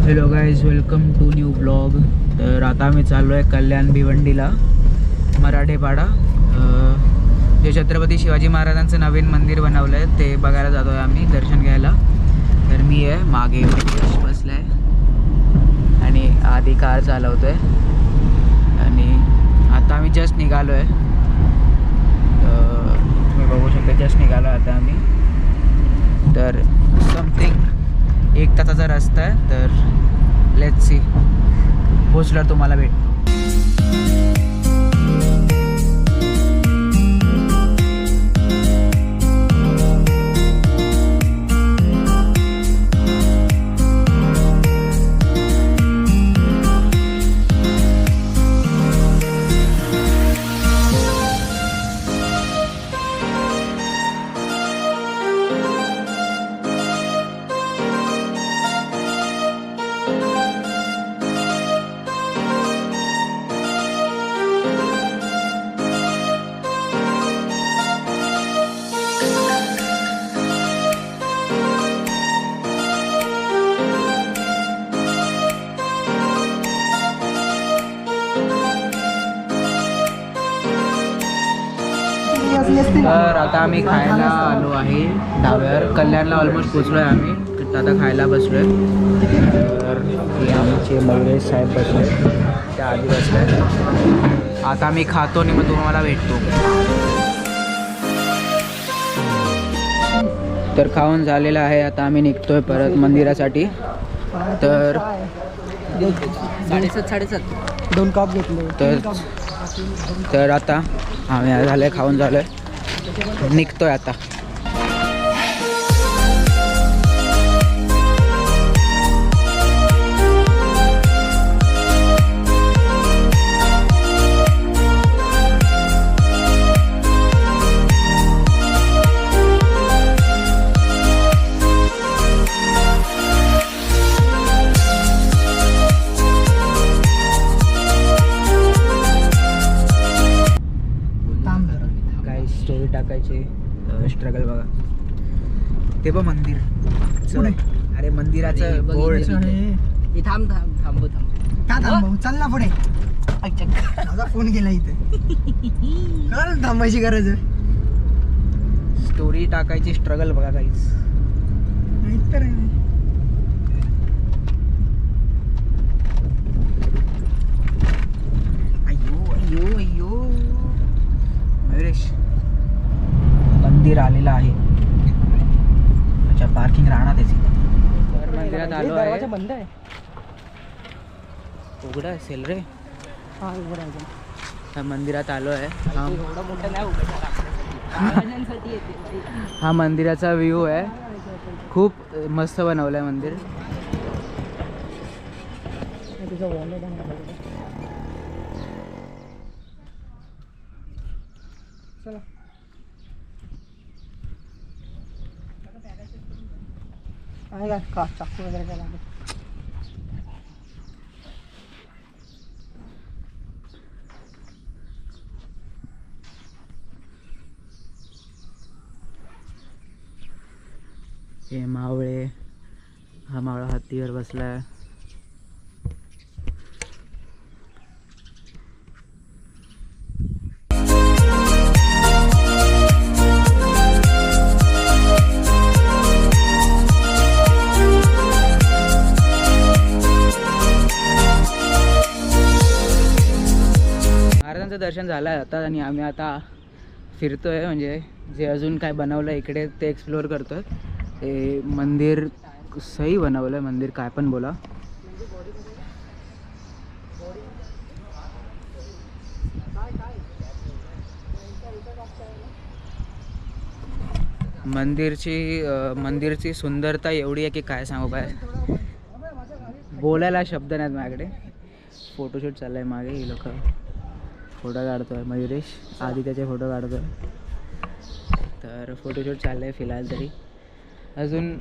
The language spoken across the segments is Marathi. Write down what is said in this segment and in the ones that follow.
Hello guys, welcome to new blog. तर आता आम्ही चाललो आहे कल्याण भिवंडीला, मराठेपाडा. जे छत्रपती शिवाजी महाराजांचं नवीन मंदिर बनवलं आहे ते बघायला जातो आहे आम्ही, दर्शन घ्यायला. तर मी आहे मागे बसला आहे आणि आधी कार चालवतो आहे आणि आता आम्ही जस्ट निघालो आहे. तुम्ही बघू शकता, जस्ट निघालो आता आम्ही. तर समथिंग 1 तासाचा रस्ता आहे. तर लेट्स सी, पोचल्यावर तुम्हाला भेटतो. तर आता आम्ही खायला आलो आहे ढाब्यावर. कल्याणला ऑलमोस्ट पोचलो आहे आम्ही. तर आता खायला बसलो आहे. तर हे आमचे मयुरेश साहेब बसले, त्या आधी बसले. आता आम्ही खातो आणि मग तुम्हाला भेटतो. तर खाऊन झालेलं आहे. आता आम्ही निघतोय परत मंदिरासाठी. तर 7:30 2 कप घेतले. तर आता आम्ही झालं, खाऊन झालं, निघतोय आता. स्टोरी टाकायची, स्ट्रगल बघा. ते बघ मंदिर, अरे मंदिराचं बोर्ड. थांब का थांबू, चल ना पुढे. माझा फोन केला इथे. काय थांबायची गरज आहे? स्टोरी टाकायची, स्ट्रगल बघा काहीच. अय्यो मयुरेश, मंदिर आलेलं आहे. अच्छा, पार्किंग राहणार त्याची. तर मंदिरात आलो आहे. बंद आहे, उघडा असेल रे. हा उघडा आहे. तर मंदिरात आलो आहे. एवढा मोठा नाही उघडा. हा मंदिराचा व्ह्यू आहे. खूप मस्त बनवलं आहे मंदिर. चला आहे का चाकू वगैरे काय लागेल? हे मावळे, हा मावळा हत्तीवर बसलाय. महाराजांचं दर्शन झालं आहे आता आणि आम्ही आता फिरतोय, म्हणजे जे अजून काय बनवलं इकडे ते एक्सप्लोअर करतोय. ते मंदिर सही बनवलं, मंदिर काय पण बोला. मंदिरची सुंदरता एवढी आहे की काय सांगू, काय बोलायला शब्द नाहीत माझ्याकडे. फोटोशूट चाललाय मागे, ही लोक फोटो काढतोय. मयुरेश आधी त्याचे फोटो काढतोय. तर फोटोशूट चाललंय फिलहाल तरी. अजून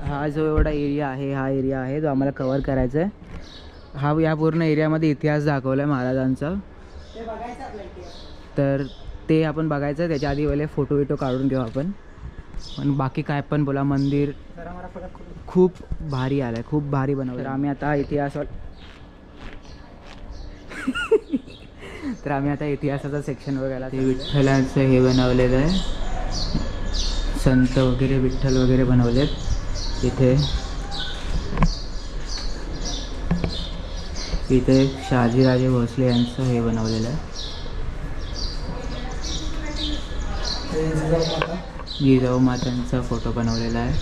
हा जो एवढा एरिया आहे, हा एरिया आहे जो आम्हाला कवर करायचा आहे. या पूर्ण एरियामध्ये इतिहास दाखवला आहे महाराजांचा. तर ते आपण बघायचं. त्याच्या आधी पहिले फोटो काढून घेऊ आपण. पण बाकी काय पण बोला, मंदिर खूप भारी आलं आहे, खूप भारी बनवलं. तर आम्ही आता इतिहासाचा सेक्शन बघायला. ते विठ्ठलांचं हे बनवलेलं आहे, संत वगैरे विठ्ठल वगैरे बनवलेत इथे. इथे शहाजीराजे भोसले यांचं हे बनवलेलं आहे. जिजाऊ मातांचा फोटो बनवलेला आहे.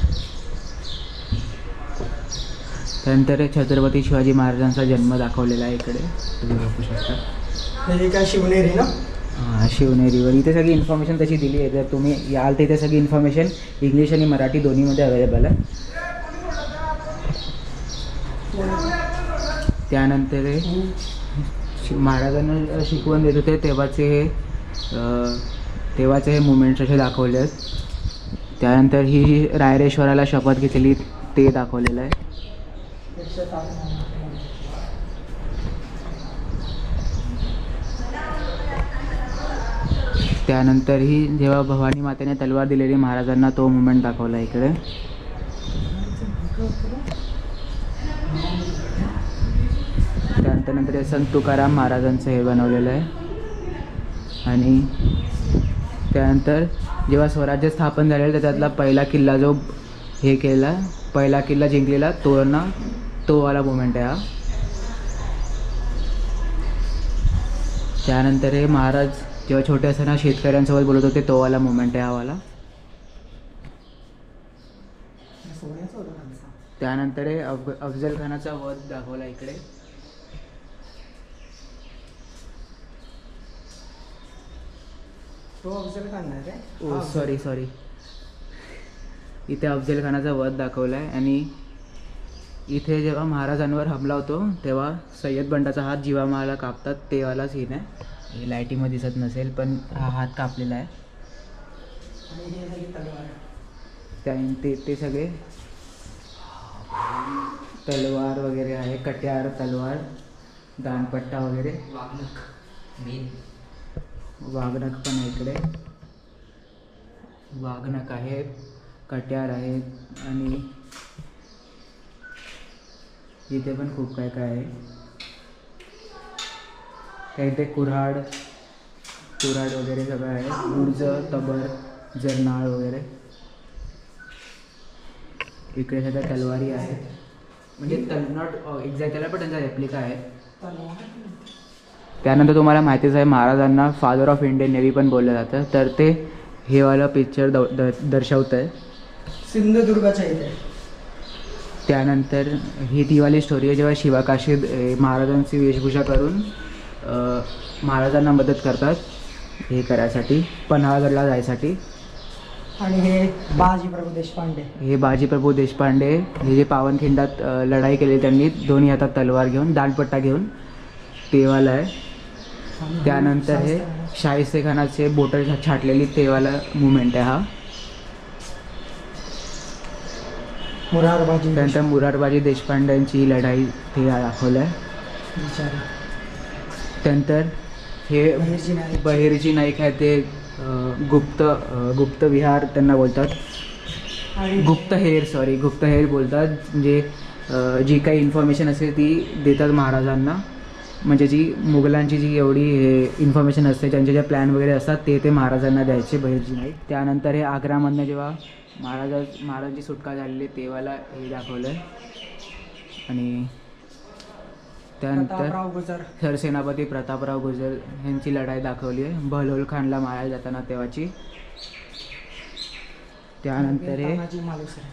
त्यानंतर छत्रपती शिवाजी महाराजांचा जन्म दाखवलेला आहे इकडे, तुम्ही बघू शकता. हे काय शिवनेरी ना? हां, शिवनेरीवर इथे सगळी इन्फॉर्मेशन तशी दिली आहे. जर तुम्ही याल तर इथे सगळी इन्फॉर्मेशन इंग्लिश आणि मराठी दोन्हीमध्ये अवेलेबल आहे. त्यानंतर महाराजांना शिकवण देत होते तेव्हाचे हे मुवमेंट्स असे दाखवले आहेत. त्यानंतर ही रायरेश्वराला शपथ घेतलेली ते दाखवलेलं आहे. त्यानंतर ही जेव्हा भवानी मातेने तलवार दिलेली महाराजांना तो मुवमेंट दाखवला इकडे. त्यानंतर संत तुकाराम महाराजांचं हे बनवलेलं आहे. आणि त्यानंतर जेव्हा स्वराज्य स्थापन झालेलं तर त्यातला पहिला किल्ला जो हे केला, पहिला किल्ला जिंकलेला तो वाला मुवमेंट आहे हा. त्यानंतर हे महाराज जेव्हा छोटे असताना शेतकऱ्यांसोबत बोलत होते तो वाला मुवमेंट आहे हा वाला. त्यानंतर हे अफजल खानाचा वध दाखवला इकडे. तो अफजल खान नाही रे? सॉरी इथे अफजल खानाचा वध दाखवला आहे. आणि इथे जेव्हा महाराजांवर हमला होतो तेव्हा सय्यद बंडाचा हात जीवामाला कापतात ते वाला सीन आहे. हे लाईटीमध्ये दिसत नसेल पण हा हात कापलेला आहे. ते सगळे तलवार वगैरे आहे, कट्यार, तलवार, दानपट्टा वगैरे, वाघनख पण आहे इकडे. वाघनख आहे, कट्यार आहे आणि इथे पण खूप काय काय आहे. त्या इथे कुऱ्हाड वगैरे सगळं आहे. गुर्ज, तबर, जरनाळ वगैरे. इकडे सगळ्या तलवारी आहेत, म्हणजे नॉट एक्झॅक्ट त्याला पण त्यांचा रेप्लिका आहे. त्यानंतर तुम्हाला माहितीच आहे महाराजांना फादर ऑफ इंडियन नेव्ही पण बोललं जातं. तर ते हे वाला पिक्चर दर्शवतं आहे सिंधुदुर्गाच्या इथे. त्यानंतर ही ती वाली स्टोरी आहे जेव्हा शिवाकाशीत महाराजांची वेशभूषा करून महाराजांना मदत करतात हे करायसाठी, पन्हाळगडला जायसाठी. आणि हे बाजी प्रभू देशपांडे हे जे पावनखिंडात लढाई केली त्यांनी दोन्ही हातात तलवार घेऊन, दांडपट्टा घेऊन, तेवाला आहे. त्यानंतर हे शाहिस्ते खानाचे बोटं छाटलेली तेवाला मुवमेंट आहे हा. त्यानंतर मुरारबाजी देशपांड्यांची लढाई ते दाखवलं आहे. त्यानंतर हे बहिर्जी नाईक आहे ते गुप्त विहार त्यांना बोलतात, गुप्तहेर बोलतात. म्हणजे जी काही इन्फॉर्मेशन असेल ती देतात महाराजांना. म्हणजे जी मुघलांची जी एवढी इन्फॉर्मेशन असते, त्यांचे जे प्लॅन वगैरे असतात ते महाराजांना द्यायचे बहिर्जी नाईक. त्यानंतर हे आग्रामधनं जेव्हा महाराजांची सुटका झालेली तेव्हाला हे दाखवलं आहे. आणि त्यानंतर सरसेनापती प्रतापराव गुजर यांची लढाई दाखवली आहे, बहलोल खानला मारायला जाताना तेव्हाची. त्यानंतर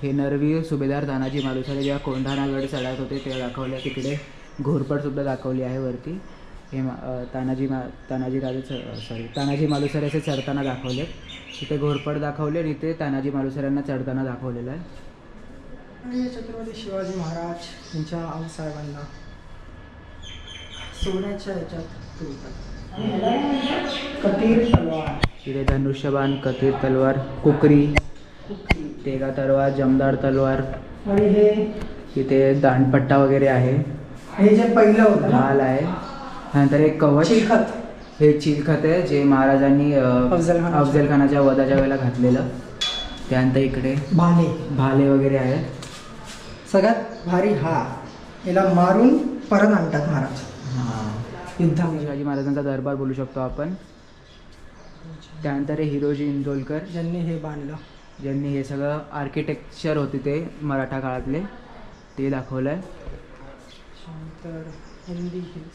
हे नरवीर सुभेदार तानाजी मालुसरे जेव्हा कोंढाणागड चढत होते तेव्हा दाखवले. तिकडे घोरपडसुद्धा दाखवली आहे वरती. हे तानाजी मालुसरे असे चढताना दाखवले. तिथे घोरपड दाखवले आणि इथे तानाजी मालुसऱ्यांना चढताना दाखवलेलं आहे. आणि छत्रपती शिवाजी महाराज यांच्या आऊसाहेबांना सोन्याच्या ह्याच्यात कतीर तलवार, तिथे धनुष्यबाण, कतीर तलवार, कुकरी, तेगा तलवार, जमदार तलवार. आणि हे तिथे दांडपट्टा वगैरे आहे. हे जे पहिलं होतं ढाल आहे. नंतर एक कवच, हे चिलखत आहे जे महाराजांनी अफजल खानाच्या वधाच्या वेळेला घातलेलं. त्यानंतर इकडे भाले भाले वगैरे आहेत. सगळ्यात भारी हा, याला मारून परत आणतात महाराज युद्धामध्ये. शिवाजी महाराजांचा दरबार बोलू शकतो आपण. त्यानंतर हिरोजी इंदोलकर ज्यांनी हे बांधलं, ज्यांनी हे सगळं आर्किटेक्चर होते ते मराठा काळातले ते दाखवलं आहे.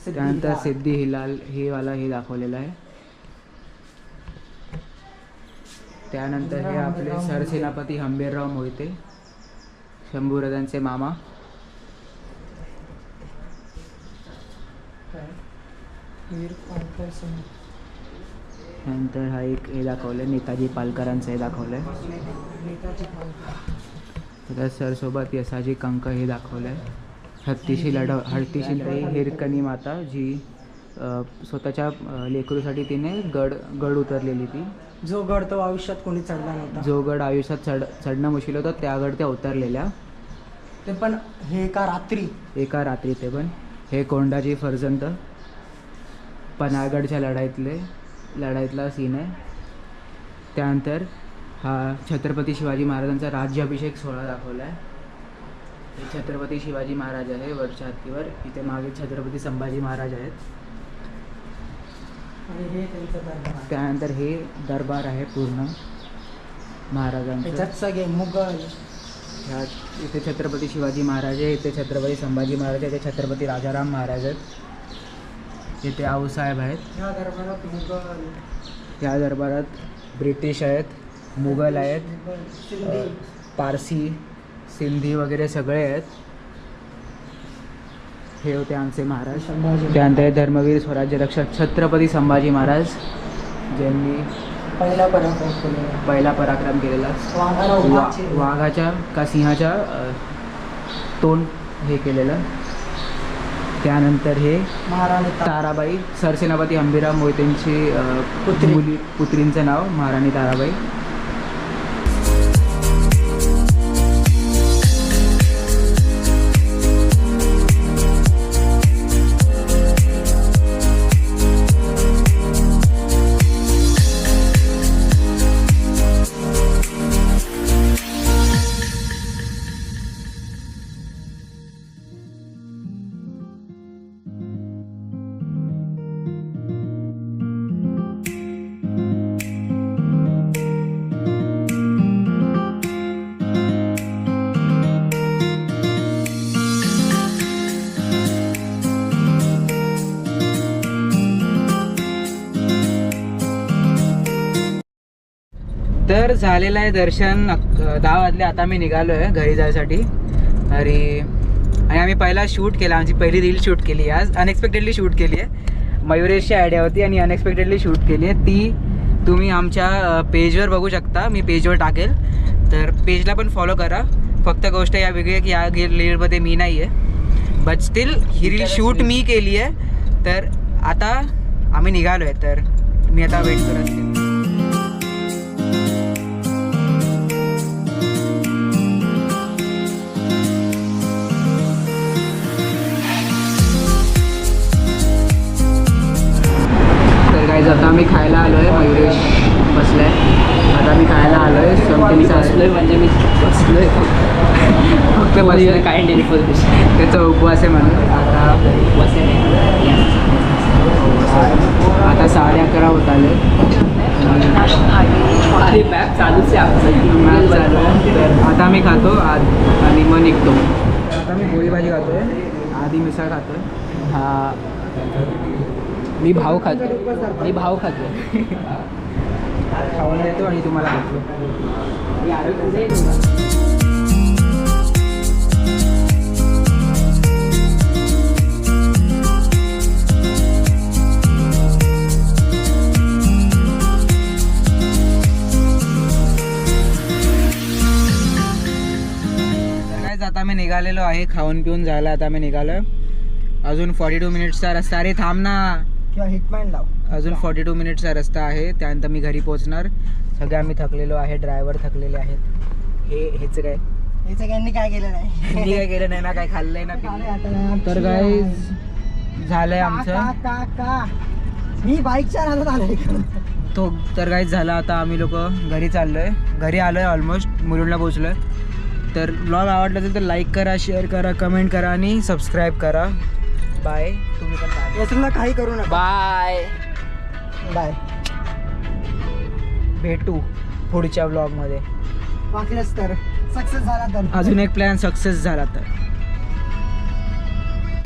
त्यानंतर सिद्धी हिलाल हे वाला हे दाखवलेलं आहे. त्यानंतर हे आपले सरसेनापती हंबीरराव मोहिते, शंभूराजांचे मामा. नंतर हा एक हे दाखवलं नेताजी पालकरांचं हे दाखवलं आहे. त्या सरसोबत यसाजी कंक हे दाखवलं आहे. हत्तीशी लढाई हिरकणी माता जी स्वतःच्या लेकरूसाठी तिने गड उतरलेली ती. जो गड तो आयुष्यात कोणी चढला नव्हता, जो गड आयुष्यात चढणं मुश्किल होतं त्या गड त्या उतरलेल्या. ते पण हे एका रात्री ते पण. हे कोंडाजी फर्जंद पन्हाळगडच्या लढाईतला सीन आहे. त्यानंतर हा छत्रपती शिवाजी महाराजांचा राज्याभिषेक सोहळा दाखवला आहे. हे छत्रपती शिवाजी महाराज आहे वरच्या हत्तीवर. इथे मागे छत्रपती संभाजी महाराज आहेत. आणि हे त्यांचं दरबार. त्यानंतर हे दरबार आहे पूर्ण महाराजांचं. त्याच्यात सगळे मुघल. इथे छत्रपती शिवाजी महाराज आहे, इथे छत्रपती संभाजी महाराज आहे, इथे छत्रपती राजाराम महाराज आहेत, इथे आऊसाहेब आहेत. या दरबारात मुघल, या दरबारात ब्रिटिश आहेत, मुघल आहेत, सिंधी, पारसी, सिंधी वगैरे सगळे आहेत. हे होते आमचे महाराज. त्यानंतर धर्मवीर स्वराज्य रक्षक छत्रपती संभाजी महाराज ज्यांनी पहिला पराक्रम केलेला. वाघाच्या का सिंहाच्या तोंड हे केलेलं. त्यानंतर हे महाराणी ताराबाई, सरसेनापती हंबीरराव मोहितेंची पुत्रींचं नाव महाराणी ताराबाई. तर झालेलं आहे दर्शन. 10 वाजले. आता मी निघालो आहे घरी जायसाठी. आणि आम्ही पहिला शूट केला, आमची पहिली रील शूट केली आज. अनएक्सपेक्टेडली शूट केली आहे. मयुरेशची आयडिया होती आणि अनएक्सपेक्टेडली शूट केली आहे. ती तुम्ही आमच्या पेजवर बघू शकता, मी पेजवर टाकेल, तर पेजला पण फॉलो करा. फक्त गोष्ट या वेगळी आहे की या रीलमध्ये मी नाही आहे, but still he reel shoot मी केली आहे. तर आता आम्ही निघालो आहे, तर मी आता वेट करत आहे. आता आम्ही खायला आलो आहे. मयुरेश बसलाय. आता मी खायला आलो आहे. बसलोय म्हणजे मी बसलोय फक्त बसलोय. काय त्याचा उपवास आहे म्हणून. आता 11:30 होत आले. मॅप चालू आहे. तर आता आम्ही खातो आणि मग निघतो. आता मी पोळी भाजी खातो आहे, आधी मिसळ खातो आहे. हा मी भाव खातो खाऊन येतो आणि तुम्हाला खातो. आता आम्ही निघालेलो आहे खाऊन पिऊन झालं. आता आम्ही निघालो. अजून 42 मिनिट्सचा रस्ता. अरे थांब ना, किंवा हिटमॅन लाव. अजून 42 मिनिट्सचा रस्ता आहे. त्यानंतर मी घरी पोहोचणार. सगळे आम्ही थकलेलो आहे, ड्रायव्हर थकलेले आहेत. हेच काय केलं नाही ना, काय खाल्लंय ना. तर काय झालंय आमचं. मी बाईकच्या राहत आलोय. तो तर काहीच झाला. आता आम्ही लोक घरी चाललोय, घरी आलोय ऑलमोस्ट, मुलुंडला पोहोचलोय. तर ब्लॉग आवडला असेल तर लाईक करा, शेअर करा, कमेंट करा आणि सबस्क्राईब करा. बाय. तुम्ही पण बाय. यातला काही करू नका. Bye bye. भेटू पुढच्या ब्लॉगमध्ये. वाटलंच तर सक्सेस झाला तर अजून एक प्लॅन सक्सेस झाला तर